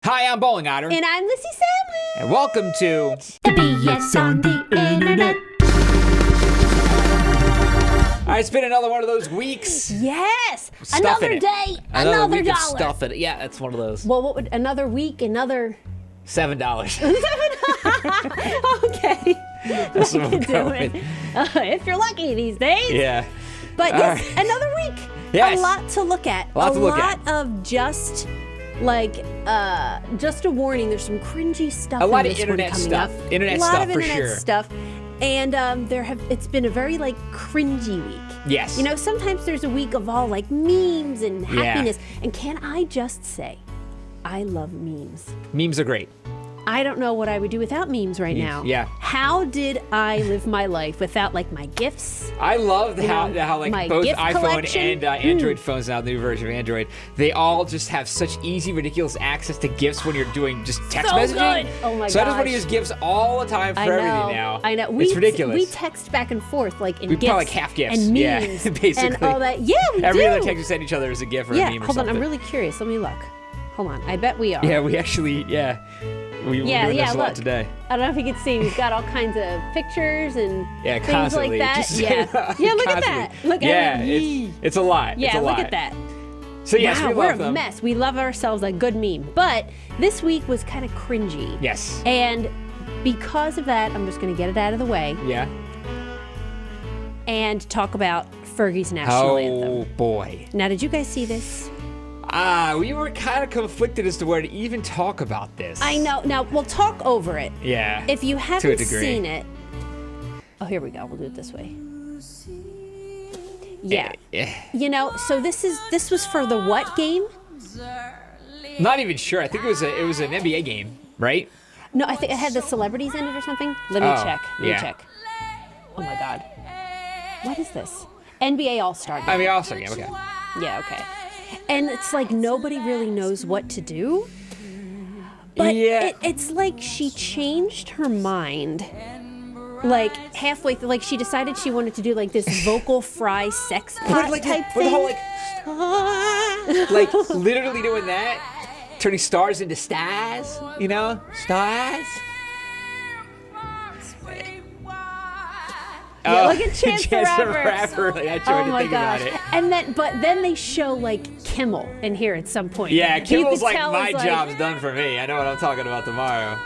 Hi, I'm Bowling Otter. And I'm Lissy Sandwich. And welcome to the BS on the Internet. All right, it's been another one of those weeks. Yes. Stuff in Another it. day, Another another week of dollar. stuff in it. Yeah, that's one of those. Well, what would another week, another... $7. Okay. That's what I we're can do going. it. If you're lucky these days. Yeah. But All yes, right. another week. Yes. A lot to look at. A lot to look at. A lot of just... just a warning, there's some cringy stuff A lot in of this internet one coming stuff. up. Internet a lot stuff of for internet sure. stuff. And it's been a very cringy week. Yes. You know, sometimes there's a week of all memes and Yeah. happiness. And can I just say, I love memes. Memes are great. I don't know what I would do without memes right now. Yeah. How did I live my life without my gifts? I love how my both gift iPhone collection. and Android phones now, the new version of Android, they all just have such easy, ridiculous access to gifts when you're doing just text So messaging. good. Oh my So I just want to gosh. use gifts all the time for everything now. I know. It's ridiculous. We text back and forth in We gifts probably half gifts. and Yeah, memes basically. and all that. Yeah, we Every do. other text we send each other is a gift or a meme or Hold on. something. I'm really curious. Let me look. Hold on. I bet we are. Yeah, we actually, we're doing this a lot look. today. I don't know if you can see. We've got all kinds of pictures and things Constantly. like that. Just- Yeah. Yeah. Look at that. constantly. Look Yeah, at it. it's a lot. Yeah. It's a Look lot. at that. So yes, wow, we we're love a them. mess. We love ourselves a good meme, but this week was kind of cringy. Yes. And because of that, I'm just going to get it out of the way Yeah. and talk about Fergie's national anthem. Oh boy. Now, did you guys see this? We were kind of conflicted as to where to even talk about this. I know. Now, we'll talk over it. Yeah. If you haven't degree. seen it. Oh, here we go. We'll do it this way. Yeah. You know, so this was for the what game? Not even sure. I think it was an NBA game, right? No, I think it had the celebrities in it or something. Let me Oh, check. Let yeah. me check. Oh my God. What is this? NBA All-Star game. I mean, also game. Okay. Yeah, okay. And it's like nobody really knows what to do. But Yeah. it's like she changed her mind. Like halfway through, like she decided she wanted to do this vocal fry sex pot type with thing. the whole literally doing that, turning stars into stars. You know, stars. Yeah, look at Chance the Rapper. Like, I tried Oh to my think gosh! about it. And then they show Kimmel in here at some point. Yeah, You Kimmel's could like, tell my it's job's done for me. I know what I'm talking about tomorrow.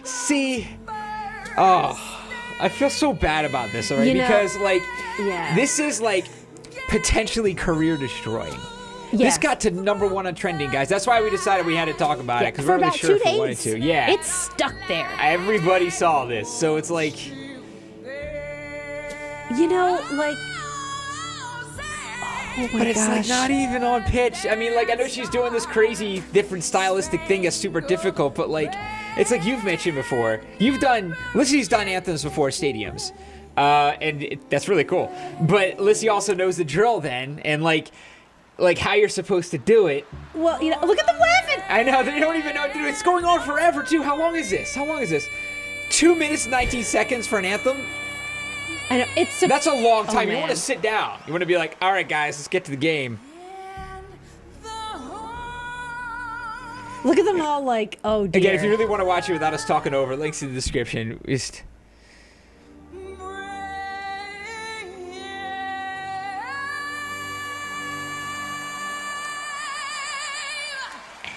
See, I feel so bad about this already You know, because yeah. this is potentially career destroying. This Yes. got to #1 on trending, guys. That's why we decided we had to talk about it because for we're really about sure 2 if we wanted days. to. Yeah, It's stuck there. everybody saw this, so it's like, You know, oh my but it's gosh. not even on pitch. I mean, I know she's doing this crazy different stylistic thing that's super difficult, but it's like you've mentioned before. Lissy's done anthems before at stadiums, and that's really cool. But Lissy also knows the drill then, and how you're supposed to do it. Well, look at them laughing. I know, they don't even know what to do. It's going on forever, too. How long is this? 2 minutes, 19 seconds for an anthem? I know That's a long time. You man. want to sit down. You want to be like, all right, guys, let's get to the game. Look at them all oh dear. Again, if you really want to watch it without us talking over, links in the description. Just...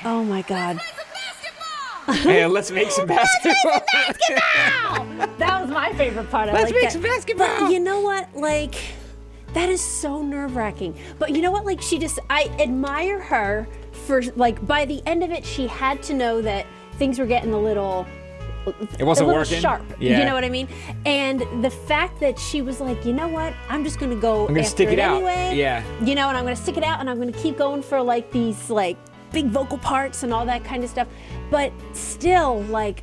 Oh my God. Hey, let's make some basketball. That was my favorite part. Let's make that. some basketball. But you know what? That is so nerve-wracking. But you know what? I admire her for, by the end of it, she had to know that things were getting a little working? sharp. Yeah. You know what I mean? And the fact that she was you know what? I'm just going to go gonna after stick it out. anyway. Yeah. You know, and I'm going to stick it out, and I'm going to keep going for, these, big vocal parts and all that kind of stuff. But still, and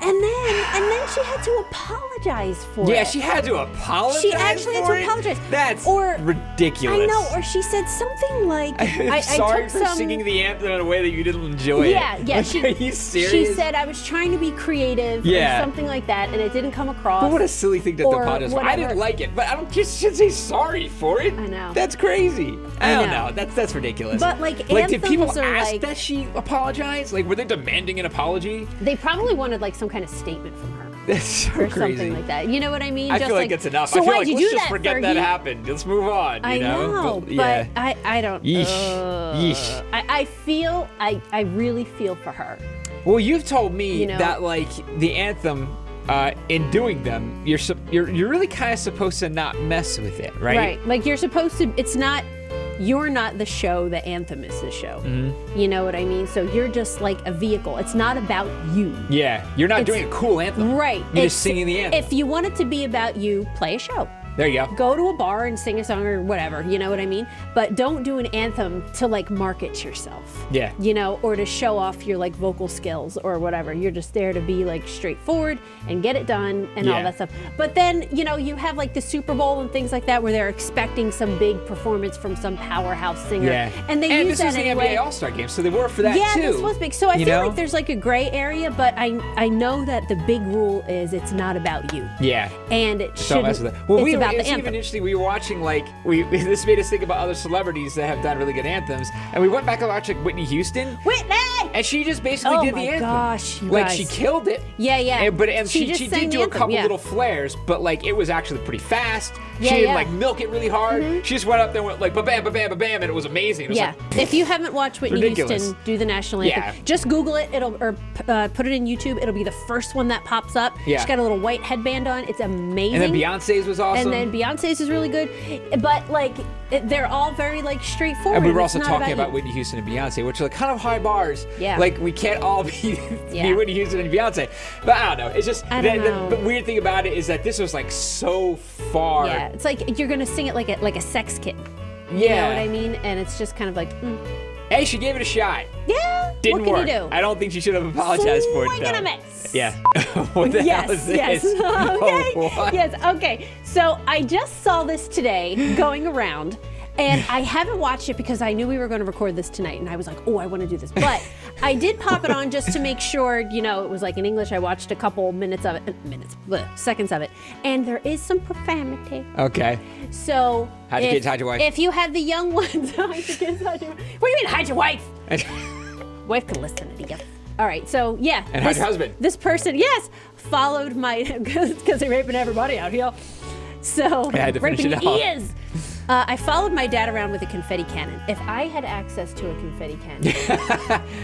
then she had to apologize apologize for it. Yeah, she had to apologize. She actually had for to it? apologize. That's Or- ridiculous. I know, or she said something like, I'm sorry for singing the anthem in a way that you didn't enjoy Yeah, it. yeah. Like, are you serious? She said I was trying to be creative Yeah. or something like that, and it didn't come across. But what a silly thing to or apologize for. I whatever. didn't like it, but I don't just should say sorry for it. I know. That's crazy. I don't know. know. That's ridiculous. But, like, did people anthems are, ask like- that she apologize? Like, were they demanding an apology? They probably wanted like some kind of statement from her. That's so Or crazy. something like that. You know what I mean? I Just feel like it's enough. So I feel why'd like you let's do just that, forget Fergie? that happened. Let's move on. I You know? but yeah. I don't. Yeesh. Yeesh. I really feel for her. Well, you've told me You know? that like the anthem, in doing them, you're really kind of supposed to not mess with it, right? Right. Like you're supposed to. It's not. You're not the show. The anthem is the show. Mm-hmm. You know what I mean? So you're just like a vehicle. It's not about you. Yeah. You're not It's- doing a cool anthem. Right. You're It's- just singing the anthem. If you want it to be about you, play a show. There you go. Go to a bar and sing a song or whatever, you know what I mean? But don't do an anthem to like market yourself. Yeah. You know, or to show off your like vocal skills or whatever. You're just there to be like straightforward and get it done and all Yeah. that stuff. But then, you know, you have like the Super Bowl and things like that where they're expecting some big performance from some powerhouse singer. Yeah. And they use this that was the anyway. NBA All-Star game, so they were for that Yeah, too. this was big. So I you feel know? like there's like a gray area, but I know that the big rule is it's not about you. Yeah. And it Don't shouldn't. mess with it. Well, it's about the it's even anthem. interesting. We were watching this made us think about other celebrities that have done really good anthems, and we went back and watched like Whitney Houston, Whitney! and she just basically Oh did my the anthem. gosh, you like guys. she killed it. Yeah, yeah. And she just sang did the do a anthem, couple yeah. little flares, but like it was actually pretty fast. Yeah, she didn't yeah. like milk it really hard. She just went up there and went like ba bam ba bam ba bam, and it was amazing. It was Yeah. like, If you haven't watched Whitney ridiculous. Houston do the national anthem, Yeah. just Google it. Put it in YouTube. It'll be the first one that pops up. Yeah. She's got a little white headband on. It's amazing. and then Beyonce's was awesome. And then Beyonce's is really good, but like they're all very like straightforward. And we were It's also not talking you. about Whitney Houston and Beyonce, which are like kind of high bars. Yeah. Like we can't all be Yeah. Whitney Houston and Beyonce. But I don't know. It's just I don't know. the weird thing about it is that this was like so far. Yeah, it's like you're gonna sing it like a sex kit. Yeah. You know what I mean? And it's just kind of like, Hey, she gave it a shot. yeah. Didn't what can work. you do? I don't think she should have apologized for it. Swing and a miss. Yeah. What the hell is Yes, this? yes. Oh, Okay. what? Yes, okay. So I just saw this today going around, and I haven't watched it because I knew we were going to record this tonight, and I was like, oh, I want to do this. But I did pop it on just to make sure, you know, it was like in English. I watched a couple seconds of it, and there is some profanity. Okay. So Hide your kids, hide your wife. If you have the young ones, hide your kids, hide your. What do you mean hide your wife? Wife can listen to you. All right, so yeah. And hide your husband. This person, yes, followed my because they're raping everybody out here. So I had to finish raping it your off. ears. I followed my dad around with a confetti cannon. If I had access to a confetti cannon,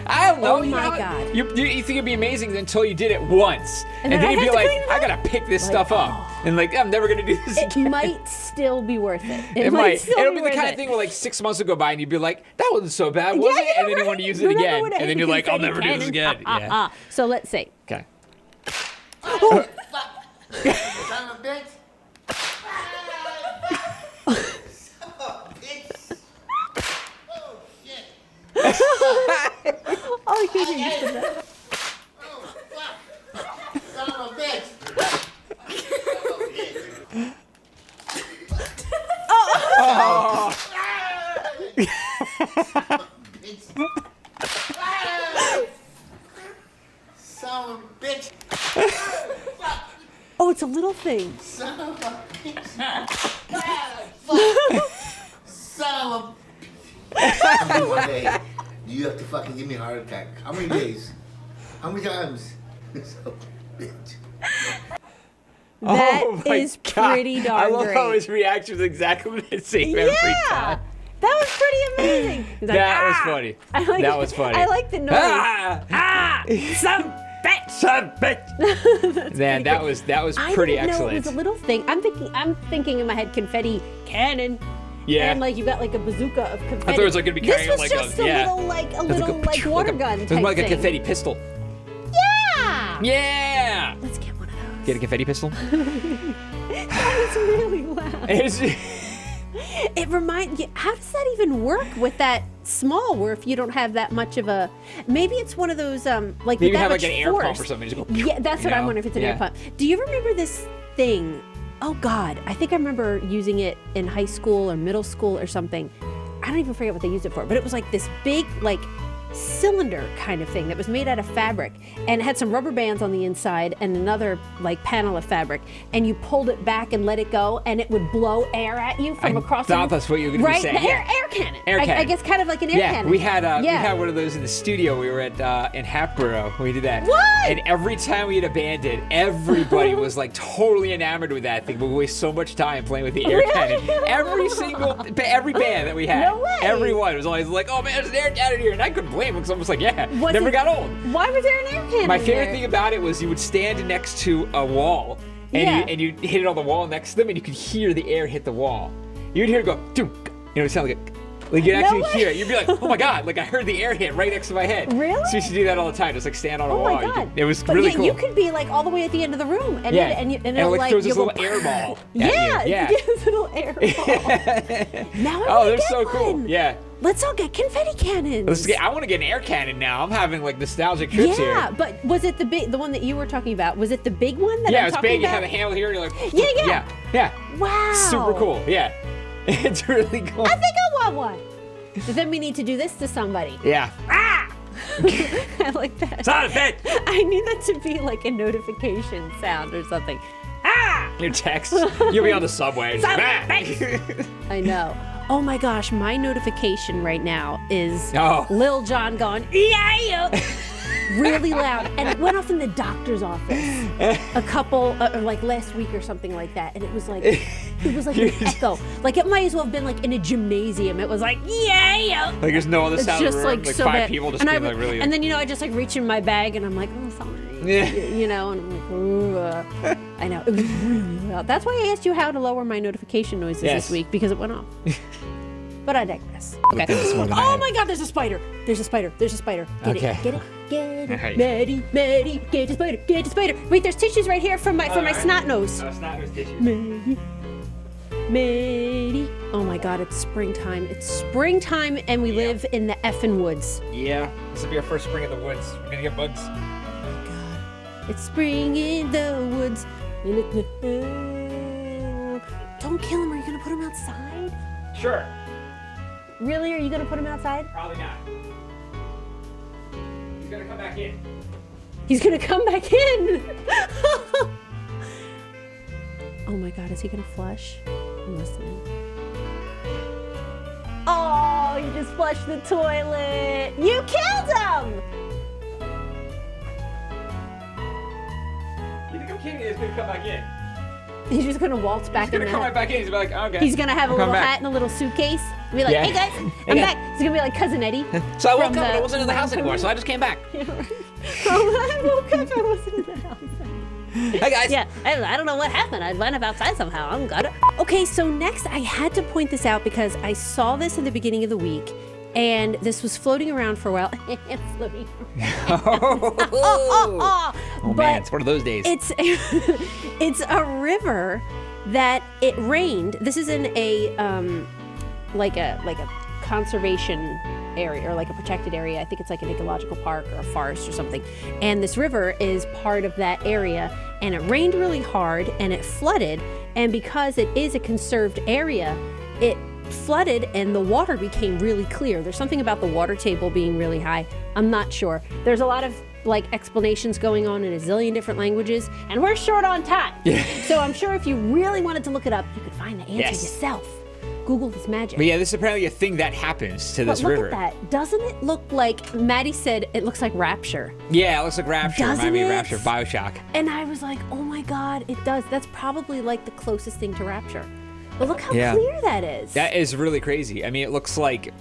I don't know. Oh you my know what? God. You think it'd be amazing until you did it once, And and then then I you'd be had to like, clean it I up. gotta pick this Like, stuff up, and like I'm never gonna do this it again. might still be worth it. It might. still It'll be the worth kind it. of thing where like 6 months would go by and you'd be like, that wasn't so bad, was Yeah, it? yeah, And then you right. want to use it Remember again, when I and had then the you're like, I'll confetti never do this cannon? again. Yeah. So let's see. Okay. Son of a bitch. Oh, you can use that. Oh, fuck. Son of a bitch. Son of a bitch. Oh, it's a little thing. Son of a bitch. Fuck. Son of a one day, you have to fucking give me a heart attack. How many days? How many times? Son of a bitch. That Oh my is God. pretty darn I love great. how his reaction is exactly the same every Yeah, time. that was pretty amazing. He's like, That was "Ah!" funny. I like That was funny. I like the noise. Ah! Some bitch. Son of a bitch. Man, that was I pretty didn't know excellent. it was a little thing. I'm thinking in my head confetti cannon. Yeah. And like you got like a bazooka of confetti. I thought it was like gonna be carrying this it was like just a, a yeah. little like water gun It was type more like a thing. confetti pistol. Yeah. Yeah. Let's get one of those. Get a confetti pistol? That was really loud. It reminds you. How does that even work with that small? Where if you don't have that much of a, maybe it's one of those like Maybe with that have much like an air force. pump or something. Just go, Yeah, that's you what I'm know? wondering if it's an air Yeah. pump. Do you remember this thing. Oh God, I think I remember using it in high school or middle school or something. I don't even forget what they used it for, but it was like this big, like, cylinder kind of thing that was made out of fabric, and it had some rubber bands on the inside and another like panel of fabric, and you pulled it back and let it go, and it would blow air at you from across the room. That's what you were going to be saying. Right, air cannon. Air cannon. I guess kind of like an air cannon. We had one of those in the studio. We were at in Hatboro when we did that. What? And every time we had a band in, everybody was like totally enamored with that thing. But we waste so much time playing with the air cannon. Every band that we had, No way. everyone was always like, "Oh man, there's an air cannon here," and I couldn't blame them because I was like, "Yeah, never got old." Why was there an air cannon? My favorite thing about it was you would stand next to a wall, and you hit it on the wall next to them, and you could hear the air hit the wall. You'd hear it go, "Doom," it would sound like you'd actually hear it. You'd be like, "Oh my God!" Like I heard the air hit right next to my head. Really? So you used to do that all the time, just like stand on a Oh wall. my God. It was But really cool. You could be like all the way at the end of the room, and and it like throws this little air ball. Yeah, this little air ball. Now I they're get so cool. one. Yeah. Let's all get confetti cannons. I want to get an air cannon now. I'm having like nostalgic trips here. Yeah, but was it the one that you were talking about? Was it the big one that Yeah, I'm it's talking big. You about? have a handle here, and you're like, Yeah. yeah. Wow. Super cool. Yeah. It's really cool. I think I want one. So then we need to do this to somebody. Yeah. Ah! I like that. Sound effect. I need that to be like a notification sound or something. Ah! Your text. You'll be on the subway. Sound effect. I know. Oh my gosh, my notification right now is Lil Jon going, yeah, really loud. And it went off in the doctor's office a couple, like last week or something like that. And it was like an echo. Like it might as well have been like in a gymnasium. It was like, yeah. Like there's no other It's sound in just the room. like Like so 5 bad. people just and being like really. And then, I just like reach in my bag and I'm like, oh, sorry. Yeah. And I'm like, I know. It was really loud. That's why I asked you how to lower my notification noises this week, because it went off. But I digress. Okay. Oh my God, there's a spider. There's a spider. Get it. Right. Maddie, get the spider. Wait, there's tissues right here for my snot nose. Snot nose tissues. Maddie. Oh my God, it's springtime. And we live in the effing woods. Yeah, this will be our first spring in the woods. We're gonna get bugs. Oh my God. It's spring in the woods. Don't kill him. Are you gonna put him outside? Sure. Really? Are you gonna put him outside? Probably not. He's gonna come back in. He's gonna come back in. Oh my God, is he gonna flush? I'm listening. Oh, you just flushed the toilet. You killed him. You think I'm kidding? He's gonna come back in. He's just gonna waltz back in. He's gonna come right back in. He's gonna be like, okay. He's gonna have a little hat and a a little suitcase. Be like, hey guys, I'm back. He's gonna be like Cousin Eddie. So I woke up and I wasn't in the house anymore, so I just came back. Yeah, right. I woke up and I wasn't in the house anymore. Hi guys. Yeah, I don't know what happened. I went up outside somehow. I'm good. Okay, so next I had to point this out because I saw this in the beginning of the week, and this was floating around for a while. It's floating. Oh man, it's one of those days. It's a river that it rained. This is in a like a conservation area or like a protected area. I think it's like an ecological park or a forest or something. And this river is part of that area, and it rained really hard and it flooded. And because it is a conserved area, it flooded and the water became really clear. There's something about the water table being really high. I'm not sure. There's a lot of like explanations going on in a zillion different languages, and we're short on time. So I'm sure if you really wanted to look it up, you could find the answer yourself. Google is magic. But yeah, this is apparently a thing that happens to this river. Look at that. Doesn't it look like, Maddie said, it looks like Rapture. Yeah, it looks like Rapture. Doesn't Remind me of it? Rapture, Bioshock. And I was like, oh my God, it does. That's probably like the closest thing to Rapture. But look how clear that is. That is really crazy. I mean, it looks like,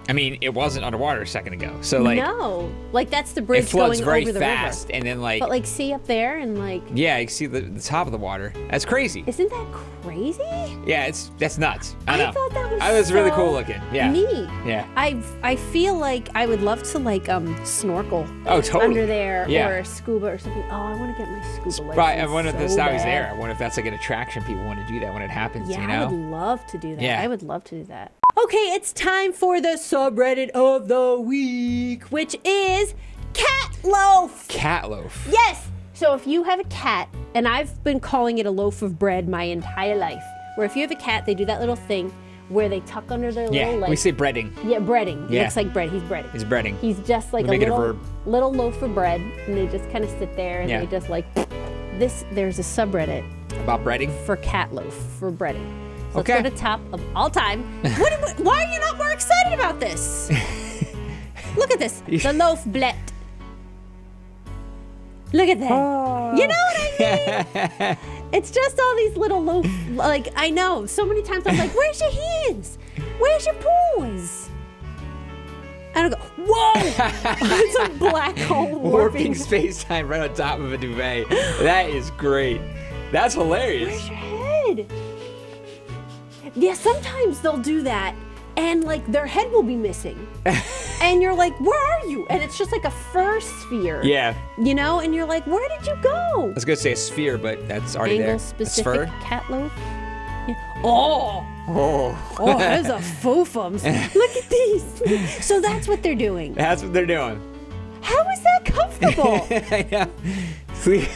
it wasn't underwater a second ago. So like, no, like that's the bridge it floods going very over the fast, river. And then like, but like see up there and like, yeah, you see the top of the water. That's crazy. Isn't that crazy? Yeah, that's nuts. I know. I thought that was really cool looking. Yeah. Neat. Yeah. I feel like I would love to like snorkel. Oh, totally. Under there, Yeah. or scuba or something. Oh, I want to get my scuba license. Right. I wonder if that's how he's bad. there. I wonder if that's like an attraction. People want to do that when it happens. Yeah, you know? I would love to do that. Yeah. I would love to do that. Okay, it's time for the subreddit of the week, which is Catlow. Catlow. Yes, So if you have a cat, and I've been calling it a loaf of bread my entire life, where if you have a cat, they do that little thing where they tuck under their little leg. We say breading. Yeah, breading. It Yeah. looks like bread. He's breading. He's breading. He's just like We'll make it a little, verb. little loaf of bread, and they just kind of sit there, and Yeah. they just like this. There's a subreddit About breading? for cat loaf, for breading. So Okay. let's go to top of all time. Why are you not more excited about this? Look at this. The loaf blet. Look at that. Oh. You know what I mean? It's just all these little loaf. Like, I know. So many times I'm like, where's your hands? Where's your paws? And I go, whoa! It's a black hole Warping space-time right on top of a duvet. That is great. That's hilarious. Where's your head? Yeah, sometimes they'll do that, and like their head will be missing. And you're like, where are you? And it's just like a fur sphere. Yeah. You know, and you're like, where did you go? I was going to say a sphere, but that's already there. Angle-specific A sphere? cat loaf. Yeah. Oh, Oh. there's a foofums. Look at these. So that's what they're doing. That's what they're doing. How is that comfortable? I know. See?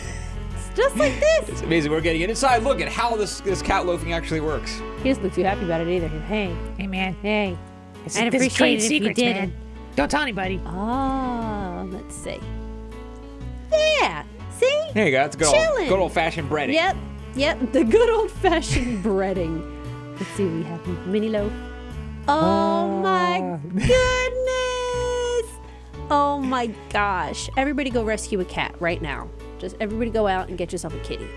Just like this. It's amazing. We're getting inside. Look at how this cat loafing actually works. He doesn't look too happy about it either. Hey, man. hey. I'd appreciate it if you did. Don't tell anybody. Oh, let's see. Yeah. See? There you go. That's Chilling. good old-fashioned breading. Yep. The good old-fashioned breading. Let's see what we have. Mini loaf. Oh my goodness. Oh my gosh. Everybody go rescue a cat right now. Just everybody go out and get yourself a kitty.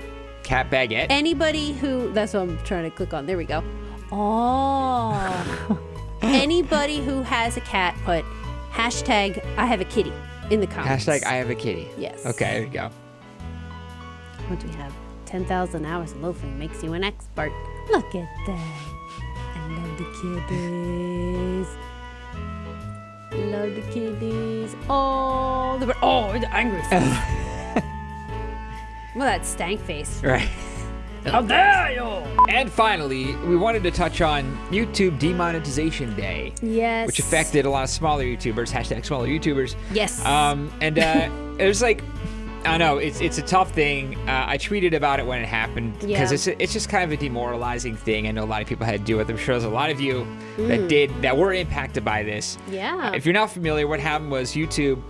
Cat baguette. Anybody who, that's what I'm trying to click on. There we go. Oh. Anybody who has a cat, put hashtag I have a kitty in the comments. Hashtag I have a kitty. Yes. Okay, there you go. What do we have? 10,000 hours of loafing makes you an expert. Look at that. I love the kitties. Love the kitties. Oh, the angry face. Well, that stank face. Right. How dare you? And finally, we wanted to touch on YouTube Demonetization Day. Yes. Which affected a lot of smaller YouTubers, hashtag smaller YouTubers. Yes. It was like, I don't know, it's a tough thing. I tweeted about it when it happened because it's just kind of a demoralizing thing. I know a lot of people had to deal with it. I'm sure there's a lot of you that were impacted by this. Yeah. If you're not familiar, what happened was YouTube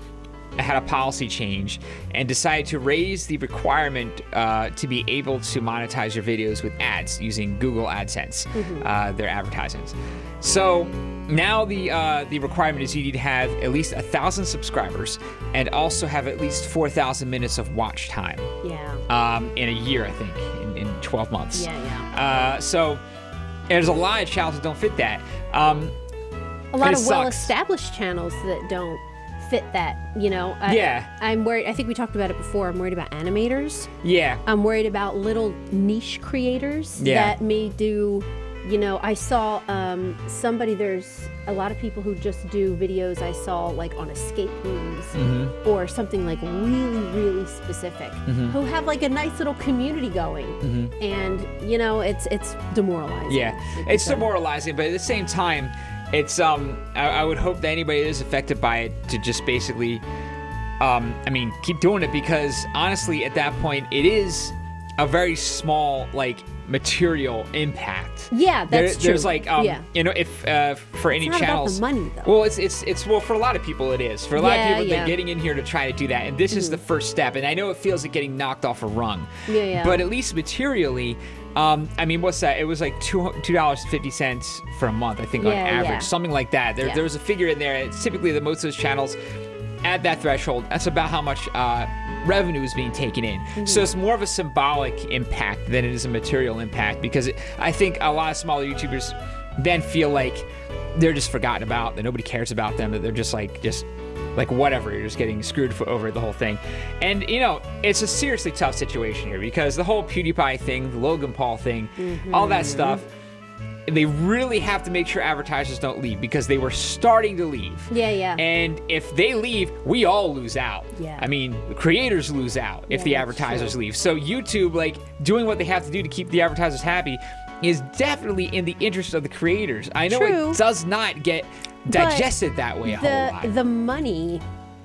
had a policy change and decided to raise the requirement to be able to monetize your videos with ads using Google AdSense, their advertisements. So now the requirement is you need to have at least 1,000 subscribers and also have at least 4,000 minutes of watch time. Yeah. In a year, I think, in 12 months. Yeah. So there's a lot of channels that don't fit that. A lot it of sucks. well-established channels that don't fit that, you know. I'm worried. I think we talked about it before. I'm worried about animators. Yeah. I'm worried about little niche creators that may do, you know, I saw there's a lot of people who just do videos I saw like on escape rooms or something like really, really specific who have like a nice little community going. And, you know, it's demoralizing. Yeah, it's demoralizing, but at the same time, it's I would hope that anybody that is affected by it to just basically keep doing it, because honestly at that point it is a very small material impact. Yeah, that's true. There's you know, if for any not channels about the money, though. well it's well, for a lot of people it is. For a lot of people they're getting in here to try to do that, and this is the first step, and I know it feels like getting knocked off a rung. Yeah. But at least materially, what's that? It was like $2.50 for a month, I think, on average, something like that. There was a figure in there. It's typically that most of those channels at that threshold, that's about how much revenue is being taken in. So it's more of a symbolic impact than it is a material impact, because I think a lot of smaller YouTubers then feel like they're just forgotten about, that nobody cares about them, that they're just whatever, you're just getting screwed over the whole thing. And, you know, it's a seriously tough situation here, because the whole PewDiePie thing, the Logan Paul thing, all that stuff, they really have to make sure advertisers don't leave, because they were starting to leave. Yeah. And if they leave, we all lose out. Yeah. I mean, the creators lose out if the advertisers leave. So YouTube, doing what they have to do to keep the advertisers happy is definitely in the interest of the creators. I know it does not get digested that way a whole lot. The money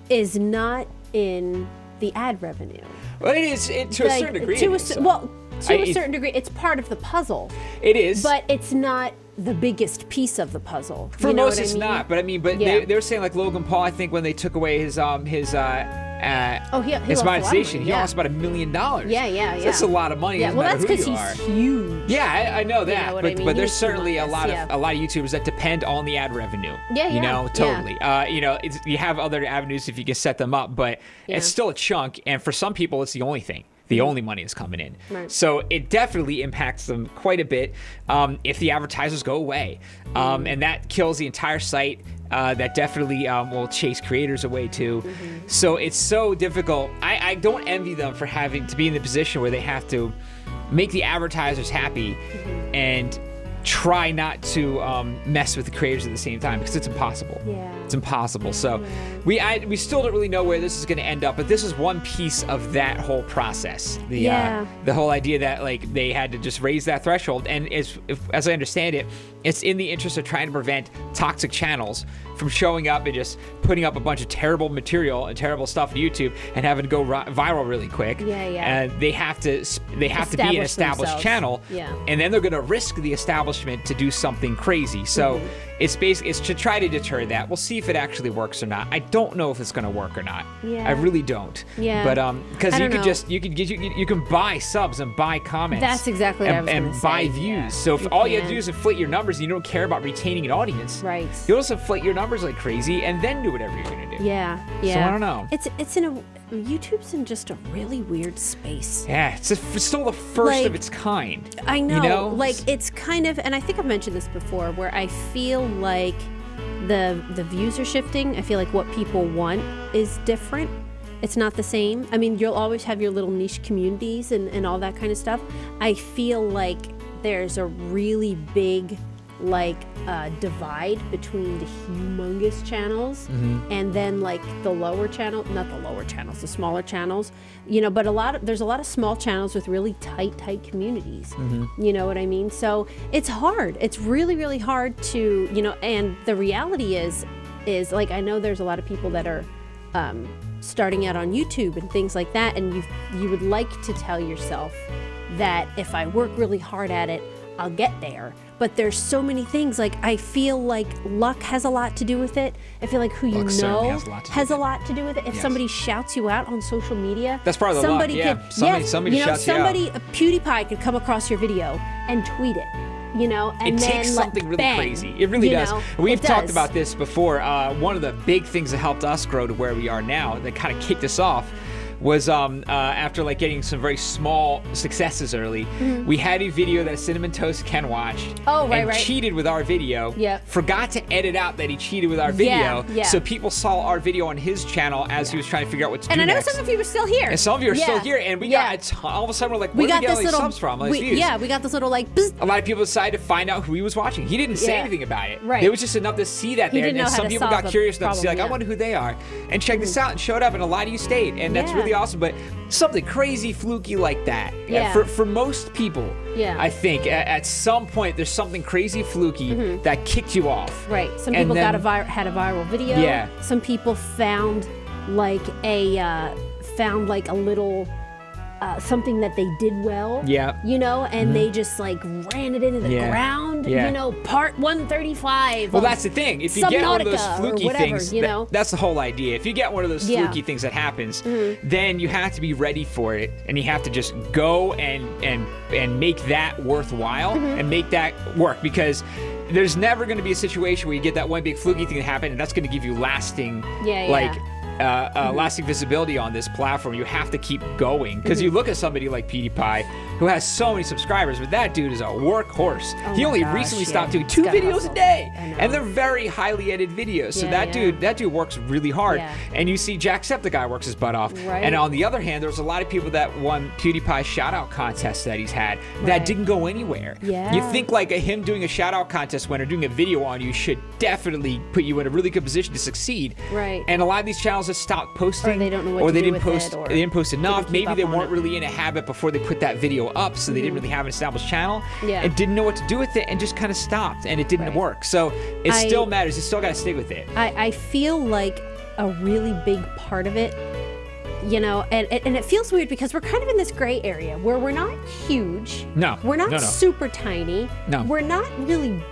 is not in the ad revenue. Well, it is to a certain degree. To a certain degree, it's part of the puzzle. It is, but it's not the biggest piece of the puzzle. For most, it's not. But I mean, they were saying like Logan Paul. I think when they took away his monetization, he lost about $1 million. Yeah. So that's a lot of money. Yeah, well, that's because he's huge. Yeah, I know that. But there's certainly a lot of YouTubers that depend on the ad revenue. Totally. You have other avenues if you can set them up, but it's still a chunk. And for some people, it's the only thing. The only money is coming in. Right. So it definitely impacts them quite a bit if the advertisers go away. And that kills the entire site. That definitely will chase creators away too. So it's so difficult. I don't envy them for having to be in the position where they have to make the advertisers happy and try not to mess with the creators at the same time, because it's impossible. It's impossible. So we still don't really know where this is going to end up, but this is one piece of that whole process. The whole idea that like they had to just raise that threshold, and as I understand it, it's in the interest of trying to prevent toxic channels from showing up and just putting up a bunch of terrible material and terrible stuff on YouTube and having to go viral really quick. And they have to be an established channel, and then they're going to risk the establishment to do something crazy. So it's to try to deter that. We'll see if it actually works or not. I don't know if it's going to work or not. I really don't. But because you can buy subs and buy comments. That's exactly what I was going to say. And buy views. So if all you have to do is inflate your numbers, and you don't care about retaining an audience. Right. You'll just inflate your numbers like crazy and then do whatever you're going to do. Yeah. So I don't know. YouTube's in just a really weird space. Yeah, it's still the first of its kind. I know. Like, it's kind of, and I think I've mentioned this before, where I feel like the views are shifting. I feel like what people want is different. It's not the same. I mean, you'll always have your little niche communities and all that kind of stuff. I feel like there's a really big divide between the humongous channels and then like the lower channel, not the lower channels, the smaller channels, but there's a lot of small channels with really tight communities. You know what I mean? So it's hard. It's really, really hard to, and the reality is like, I know there's a lot of people that are starting out on YouTube and things like that, and you would like to tell yourself that if I work really hard at it, I'll get there. But there's so many things. Like, I feel like luck has a lot to do with it. I feel like who you know has a lot to do with it. If somebody shouts you out on social media, that's part of the luck. Somebody shouts you out. PewDiePie could come across your video and tweet it. And it takes something really crazy. It really does. We've talked about this before. One of the big things that helped us grow to where we are now, that kind of kicked us off, was after like getting some very small successes early, we had a video that Cinnamon Toast Ken watched cheated with our video. Forgot to edit out that he cheated with our video, so people saw our video on his channel as he was trying to figure out what to do next. And I know next. some of you were still here. And some of you are still here, and we got all of a sudden we're like, where did we get all these subs from? All these views? We got this little like bzz. A lot of people decided to find out who he was watching. He didn't say anything about it. It was just enough to see that there, and then some people got curious enough to see like, I wonder who they are, and check this out, and showed up, and a lot of you stayed, and that's really awesome. But something crazy fluky like that, for most people, I think at some point there's something crazy fluky that kicked you off. Right. Some people had a viral video. Some people found like a little something that they did well. And they just like ran it into the ground. Part 135. Well, that's the thing. If you get one of those fluky things, that's the whole idea. If you get one of those fluky things that happens, then you have to be ready for it, and you have to just go and make that worthwhile and make that work, because there's never going to be a situation where you get that one big fluky thing that happened, and that's going to give you lasting lasting visibility on this platform. You have to keep going, because you look at somebody like PewDiePie, who has so many subscribers, but that dude is a workhorse. He only recently stopped doing 2 videos a day, and they're very highly edited videos. So that dude works really hard. And you see Jacksepticeye works his butt off. And on the other hand, there's a lot of people that won PewDiePie shout-out contests that he's had that didn't go anywhere. You think like him doing a shout-out contest when or doing a video on you should definitely put you in a really good position to succeed. And a lot of these channels just stopped posting, or they don't know what to do with it, or they didn't post enough. Maybe they weren't really in a habit before they put that video up, so they didn't really have an established channel and didn't know what to do with it, and just kind of stopped, and it didn't work. So it still matters. You still got to stick with it. I feel like a really big part of it, you know, and it feels weird because we're kind of in this gray area where we're not huge. No. We're not No. super tiny. No. We're not really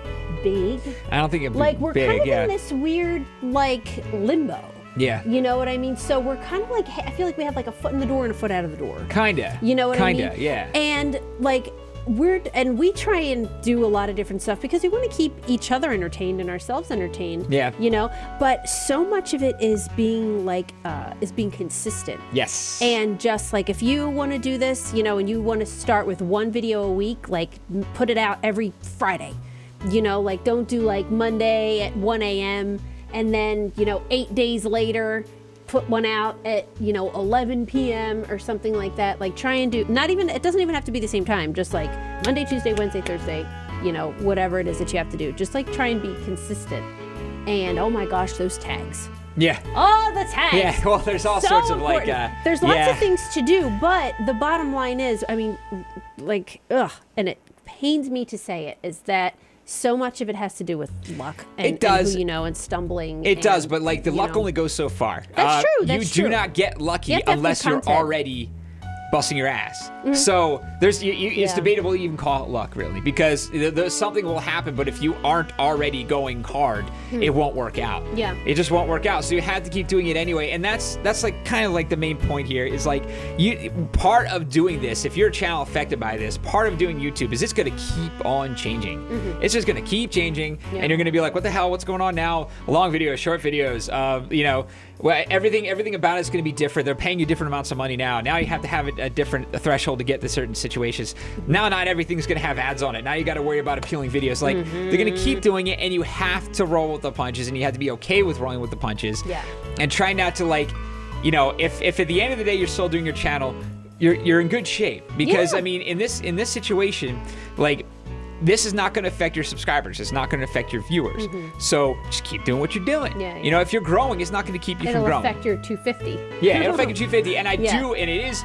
big. I don't think it'd be Like, we're big, kind of yeah. in this weird, like, limbo. Yeah. You know what I mean? So we're kind of like, I feel like we have like a foot in the door and a foot out of the door. Kinda. You know what I mean? Kinda, yeah. And like, we try and do a lot of different stuff because we want to keep each other entertained and ourselves entertained. Yeah. You know, but so much of it is being like, is being consistent. Yes. And just like, if you want to do this, you know, and you want to start with one video a week, like put it out every Friday, you know, like don't do like Monday at 1 a.m. and then, you know, 8 days later, put one out at, you know, 11 p.m. or something like that. Like try and do, it doesn't even have to be the same time. Just like Monday, Tuesday, Wednesday, Thursday, you know, whatever it is that you have to do. Just like try and be consistent. And oh my gosh, those tags. Yeah. Oh, the tags. Yeah, well, there's all So sorts of like, important. There's lots of things to do, but the bottom line is, I mean, like, and it pains me to say it, is that so much of it has to do with luck and, It does. and who you know, and stumbling. It does, and, but like the you luck know. only goes so far. That's true. That's you true. do not get lucky You have to have unless good you're content. already busting your ass. So there's it's Yeah. debatable to even call it luck, really, because there's something will happen, but if you aren't already going hard, it won't work out. Yeah. It just won't work out. So you have to keep doing it anyway, and that's like kind of like the main point here is like part of doing this. If your channel affected by this, part of doing YouTube is it's going to keep on changing. It's just going to keep changing, and you're going to be like, what the hell? What's going on now? Long videos, short videos. You know. Well, everything about it's going to be different. They're paying you different amounts of money now. Now you have to have a different threshold to get to certain situations. Now not everything's going to have ads on it. Now you got to worry about appealing videos. Like they're going to keep doing it, and you have to roll with the punches, and you have to be okay with rolling with the punches. Yeah. And try not to like, you know, if at the end of the day you're still doing your channel, you're in good shape because Yeah. I mean in this situation, like. This is not going to affect your subscribers. It's not going to affect your viewers. So just keep doing what you're doing. Yeah, You know, if you're growing, it's not going to keep you It'll from growing. affect your 250. Yeah, it'll affect your 250. And I Yeah. do, and it is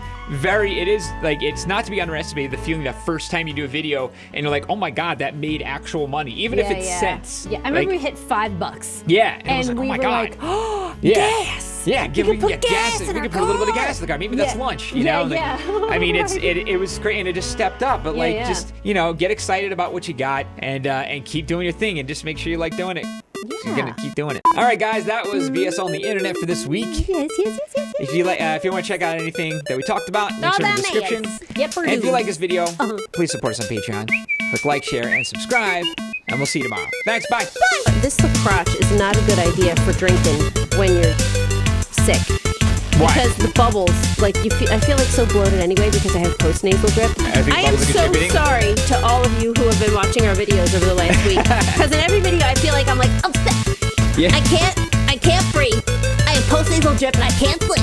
like, it's not to be underestimated, the feeling that first time you do a video and you're like, oh my God, that made actual money, even if it's cents. Yeah, I remember like, we hit $5. Yeah, and, And I was like, oh we my were God. like, oh, Yeah. gas. Yeah, We we could can put get gas gas. in We our can put a little bit of car. gas in the car. Maybe that's Yeah. lunch, you Yeah, know? Like, yeah. I mean, Right. it was great, and it just stepped up. But like, yeah. just you know, get excited about what you got, and keep doing your thing, and just make sure you like doing it. You're gonna keep doing it. All right, guys, that was BS on the internet for this week. Yes. If you like, if you want to check out anything that we talked about, links are in the description. Yep, And if you like this video, please support us on Patreon. Click like, share, and subscribe, and we'll see you tomorrow. Thanks, bye. This crotch is not a good idea for drinking when you're sick. Why? Because the bubbles, like I feel like so bloated anyway because I have post-nasal drip. I think I am bubbles are so contributing. sorry to all of you who have been watching our videos over the last week. Because in every video I feel like I'm like, I'm sick. Yeah. I can't breathe. I have post-nasal drip and I can't sleep.